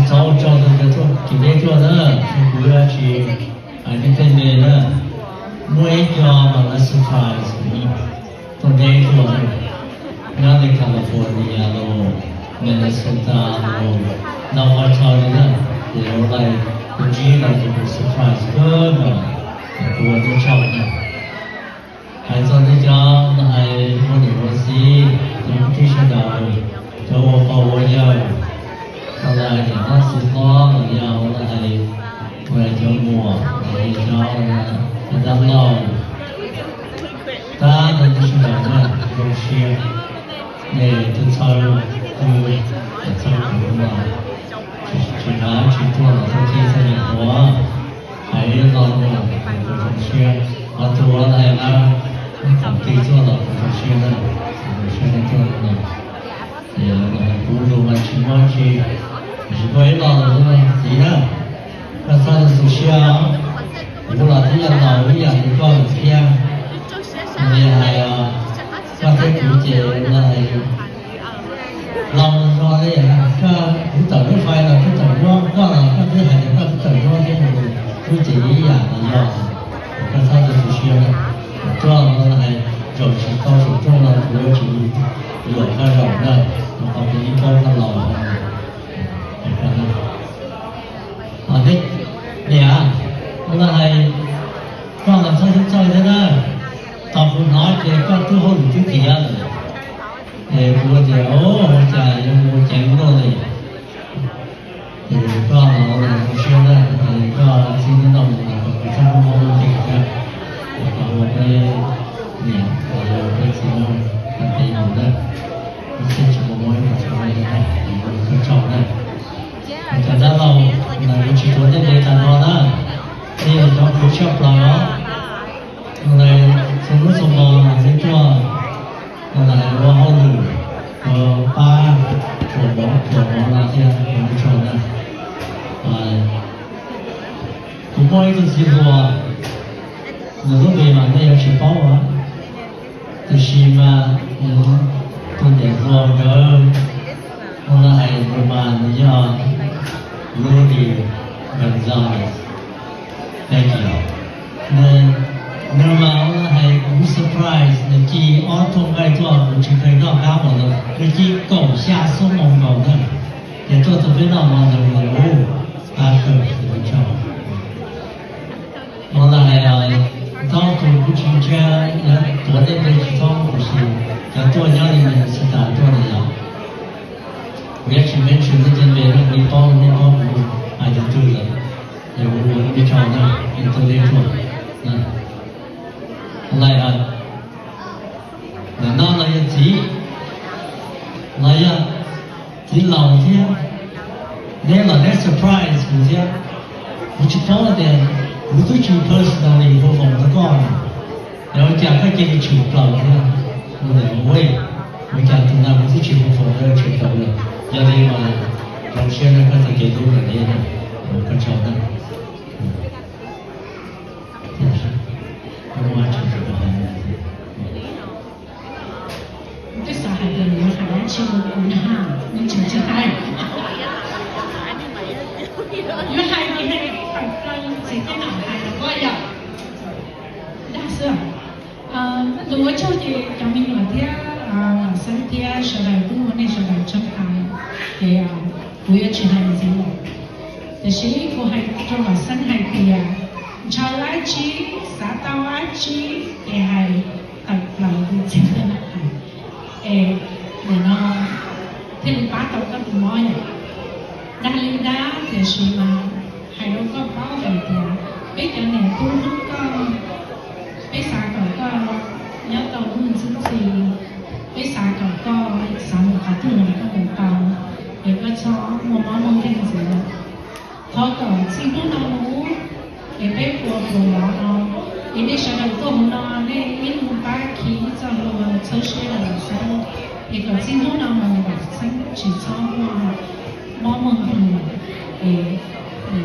早教的这做今天做的不要去你对面的每家嘛那 surprise 你都得做的那里California 咯 Minnesota 咯那我操的呢有来有机来这个 surprise 个嘛我都操的还做的家那还我的我是有这些的叫我把我要后来也那是说要来为周末为叫咱老他的就是什么有些就操操苦嘛去拿去做了这些事情活还有老有些做来了可以做了有些呢现在做的呢不如情况去回到了敌人那他的首相如果这样老一样的状态你还要那些理解那เรา说的ก็ผู้ต่อรถไฟเราผู้ต่อรถก็เราก็ที่หายก็ผู้ต่อรถที่มันผู้จีอย่างนี้ก็他的首相主要呢还走起高手中了国籍有个人的然后一高的老đấy nè hôm nay con làm sao chơi thế đó tao muốn nói thì con cứ hôn chút tiền để mua chèo chạy mua chèo rồi thì con là một số đó thì con xin đồng là không mua tiền cả còn một cái nè cái xin đồng là tiền đó xin chỉ một mối một số này không trọng này thật ra là chỉ có những cái tàn đó thì nó cũng chọc là nó này sống sống bò là cái cho là nó hao đủ ba của nó là kia cũng cho này cũng có cái gì rồi người có về mà nó chỉ bảo á thì khi mà tôi để rồi nó là mà nó Rudy Gonzalez thank you nên mà hay cũng surprise nên chỉ auto ngay cho mình chỉ thấy nó cá một rồi nên chỉ cổ xa xuống mong cầu thôi để cho tôi biết nào mà được là cơ thì cho nó là hay tao cũng chỉ chơi tôi đây đây chỉ tao cũng chỉ tôi nhớ đi mình sẽ tạo cho này nào也许没去那边别人没包那包还是住的有我没找到也都得做来啊难道那要急那要急老天那老天 surprise 不是你去包的不是去 personal 的以后我们讲然后讲他给你去老天我的我讲从那不是去不否认去否认要得嘛有些人他是给都很厉害很少的真是我完全是不好这小孩的女孩去过古哈你请进来女孩你那个刚谁在哪孩我要大师我就的讲明了的身体小孩不那小孩正常对啊不要去那里走แต่ชีวิตกูให้ตรงกับสันให้เตียชาวอาชีสาตาวอาชีให้ตัดเราดูจริงๆนะเดี๋ยวน้องที่ป้าตกก็เป็นม้อยดาลิดาเสียชีมาให้เราก็เป้าให้เตียไปกันเนี่ยตู้นู้นก็ไปสาก่อนก็ยัดต่อรุ่นซึ่งสี่ไปสาก่อนก็สามขาที่หนึ่งก็เป็นเตาเด็กก็ชอบมองมองที่หนึ่งสิเขาก็สิ่งที่เรารู้เด็กไปปวดหัวเนาะเด็กชอบตัวหัวเนาะเนี่ยยิ่งป้าขี้จะรู้เชื่อเชื่อเราใช่เด็กก็สิ่งที่เรามองแบบฉันchỉชอบมองมองคน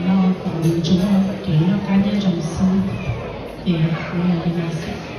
เราก็รู้จุดเกี่ยวกับการเรียนรู้สิ่งเด็กเราเป็นอะไร